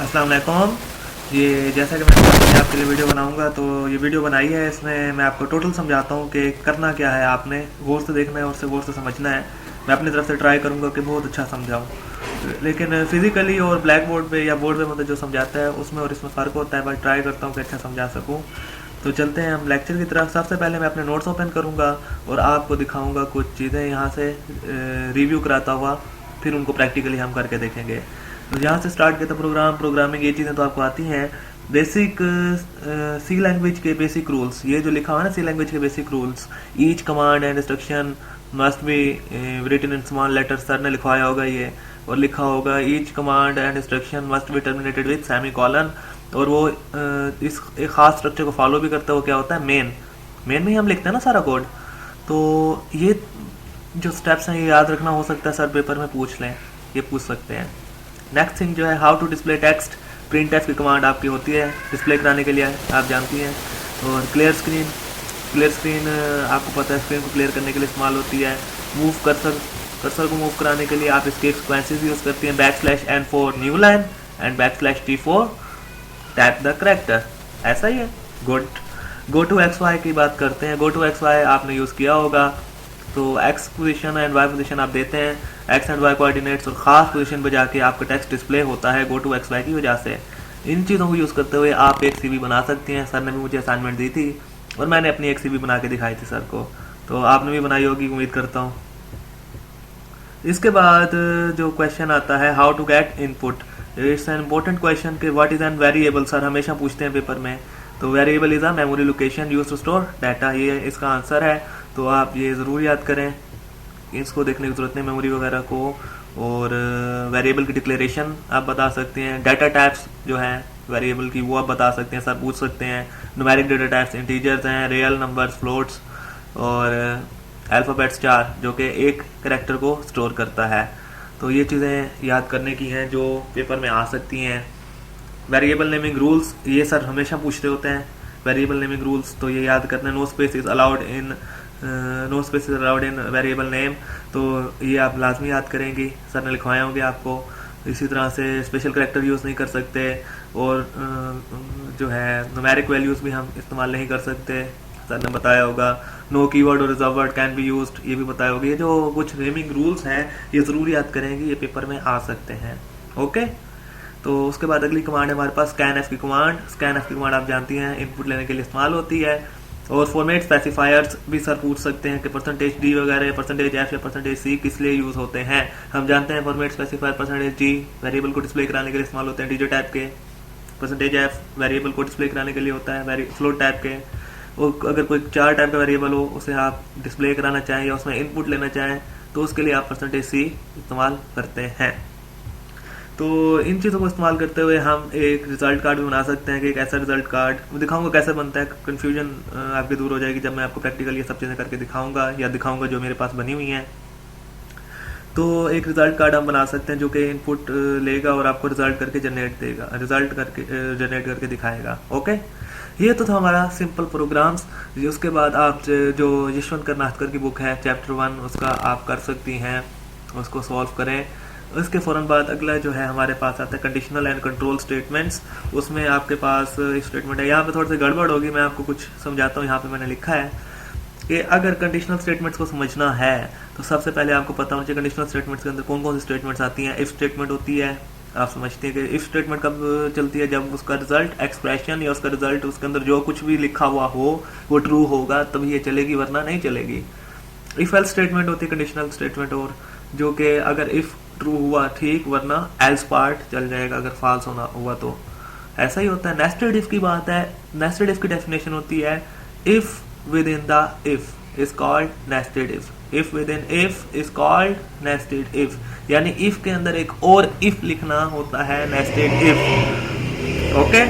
अस्सलाम वालेकुम। ये जैसा कि मैं आपके लिए वीडियो बनाऊंगा, तो ये वीडियो बनाई है, इसमें मैं आपको टोटल समझाता हूँ कि करना क्या है। आपने गौर से देखना है और से गौर से समझना है। मैं अपनी तरफ से ट्राई करूँगा कि बहुत अच्छा समझाऊँ, लेकिन फिजिकली और ब्लैक बोर्ड पे या बोर्ड पे मतलब जो समझाता है उसमें और इसमें फ़र्क होता है। बस ट्राई करता हूँ कि अच्छा समझा सकूँ। तो चलते हैं हम लेक्चर की तरफ। सबसे पहले मैं अपने नोट्स ओपन करूँगा और आपको दिखाऊँगा कुछ चीज़ें यहाँ से रिव्यू कराता हुआ, फिर उनको प्रैक्टिकली हम करके देखेंगे। तो यहाँ से स्टार्ट किया था प्रोग्रामिंग, ये चीज़ें तो आपको आती हैं। बेसिक सी लैंग्वेज के बेसिक रूल्स, ये जो लिखा हुआ है ना सी लैंग्वेज के basic rules, each command and instruction must be written in small letter, sir ने लिखवाया होगा ये, और लिखा होगा each command and instruction must be terminated with semicolon. और वो इस एक खास स्ट्रक्चर को फॉलो भी करता है। वो क्या होता है, मेन में ही हम लिखते हैं ना सारा कोड। तो ये जो स्टेप्स हैं ये याद रखना, हो सकता है सर पेपर में पूछ लें, ये पूछ सकते हैं। नेक्स्ट थिंग जो है, how to display text. Printf की कमांड आपकी होती है डिस्प्ले कराने के लिए, आप जानती हैं। और क्लियर स्क्रीन आपको पता है स्क्रीन को क्लियर करने के लिए इस्तेमाल होती है। मूव कर्सर को मूव कराने के लिए आप इसके सीक्वेंसेस यूज़ करती हैं, \n for new line and \t for tap the character. ऐसा ही है। गो टू एक्स वाई की बात करते हैं। गो टू एक्स वाई आपने यूज़ किया होगा। तो X position and Y position आप देते हैं, एक्स एंड वाई कोऑर्डिनेट्स, और ख़ास पोजीशन पर जाके आपका टेक्स्ट डिस्प्ले होता है गो टू एक्स वाई की वजह से। इन चीज़ों को यूज़ करते हुए आप एक सीवी बना सकती हैं। सर ने भी मुझे असाइनमेंट दी थी और मैंने अपनी एक सीवी बना के दिखाई थी सर को, तो आपने भी बनाई होगी उम्मीद करता हूँ। इसके बाद जो क्वेश्चन आता है, how to get input. It's an important question कि what is an variable, sir हमेशा पूछते हैं पेपर में। तो variable is a memory location use to store data, ये इसका आंसर है। तो आप ये ज़रूर याद करें, इसको देखने की ज़रूरत नहीं मेमोरी वगैरह को। और वेरिएबल की डिक्लेरेशन आप बता सकते हैं। डाटा टाइप्स जो है वेरिएबल की वो आप बता सकते हैं, सर पूछ सकते हैं। न्यूमेरिक डाटा टाइप्स इंटीजर्स हैं, रियल नंबर्स, फ्लोट्स, और अल्फ़ाबेट स्टार जो कि एक कैरेक्टर को स्टोर करता है। तो ये चीज़ें याद करने की हैं जो पेपर में आ सकती हैं। वेरिएबल नेमिंग रूल्स, ये सर हमेशा पूछते होते हैं वेरिएबल नेमिंग रूल्स, तो ये याद करना है। No space is allowed in variable name, तो ये आप लाजमी याद करेंगी, सर ने लिखवाए होंगे आपको। इसी तरह से स्पेशल करेक्टर यूज़ नहीं कर सकते, और जो है न्यूमेरिक वैल्यूज़ भी हम इस्तेमाल नहीं कर सकते, सर ने बताया होगा। नो कीवर्ड और reserve word can be used, ये भी बताया होगा। ये जो कुछ नेमिंग रूल्स हैं ये ज़रूर याद करेंगे, ये पेपर में आ सकते हैं। ओके, तो उसके बाद अगली कमांड है हमारे पास स्कैन एफ की कमांड। स्कैन एफ की कमांड आप जानती हैं इनपुट लेने के लिए इस्तेमाल होती है। और फॉर्मेट स्पेसिफायर्स भी सर पूछ सकते हैं कि %d वगैरह, %f या %c किस लिए यूज़ होते हैं। हम जानते हैं फॉर्मेट स्पेसिफायर %d वेरिएबल को डिस्प्ले कराने के लिए इस्तेमाल होते हैं डिजिट टाइप के, %f वेरिएबल को डिस्प्ले कराने के लिए होता है फ्लोट टाइप के। और अगर कोई 4 टाइप का वेरिएबल हो उसे आप डिस्प्ले कराना चाहें या उसमें इनपुट लेना चाहें तो उसके लिए आप %c इस्तेमाल करते हैं। तो इन चीज़ों को इस्तेमाल करते हुए हम एक रिजल्ट कार्ड भी बना सकते हैं कि एक ऐसा रिजल्ट कार्ड मैं दिखाऊंगा कैसे बनता है। कन्फ्यूजन आपकी दूर हो जाएगी जब मैं आपको प्रैक्टिकल ये सब चीज़ें करके दिखाऊंगा जो मेरे पास बनी हुई हैं। तो एक रिजल्ट कार्ड हम बना सकते हैं जो कि इनपुट लेगा और आपको रिजल्ट करके जनरेट करके दिखाएगा। ओके, ये तो था हमारा सिंपल प्रोग्राम्स। उसके बाद आप जो यशवंत करनाटकर की बुक है चैप्टर 1, उसका आप कर सकती हैं, उसको सॉल्व करें। उसके फ़ौरन बाद अगला जो है हमारे पास आता है कंडीशनल एंड कंट्रोल स्टेटमेंट्स। उसमें आपके पास एक स्टेटमेंट है, यहाँ पे थोड़ी सी गड़बड़ होगी, मैं आपको कुछ समझाता हूँ। यहाँ पे मैंने लिखा है कि अगर कंडीशनल स्टेटमेंट्स को समझना है तो सबसे पहले आपको पता होना चाहिए कंडीशनल स्टेटमेंट्स के अंदर कौन कौन सी स्टेटमेंट्स आती हैं। इफ स्टेटमेंट होती है, आप समझते हैं कि इफ स्टेटमेंट कब चलती है, जब उसका रिजल्ट एक्सप्रेशन या उसका रिजल्ट उसके अंदर जो कुछ भी लिखा हुआ हो वो ट्रू होगा तभी ये चलेगी, वरना नहीं चलेगी। इफ एल्स स्टेटमेंट होती है कंडीशनल स्टेटमेंट, और जो कि अगर इफ ट्रू हुआ ठीक, वरना एल्स पार्ट चल जाएगा अगर फॉल्स होना हुआ तो। ऐसा ही होता है। नेस्टेड इफ की बात है, नेस्टेड इफ की डेफिनेशन होती है if with in the if is called nested if, if with in if is called nested if, यानी इफ के अंदर एक और इफ लिखना होता है नेस्टेड इफ। ओके,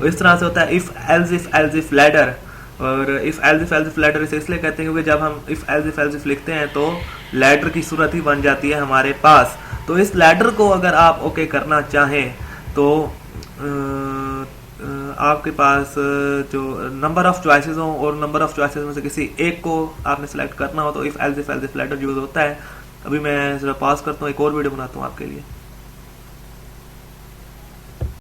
इस तरह से होता है इफ एल्स इफ लैडर। और इफ एल्स इफ लैडर इसे इसलिए कहते हैं क्योंकि जब हम इफ एल्स इफ लिखते हैं तो लैडर की सूरत ही बन जाती है हमारे पास। तो इस लैडर को अगर आप ओके करना चाहें तो आपके पास जो नंबर ऑफ चॉइसेस हो और नंबर ऑफ चॉइसेस में से किसी एक को आपने सेलेक्ट करना हो तो if else if ladder use होता है। अभी मैं जरा पास करता हूँ, एक और वीडियो बनाता हूँ आपके लिए।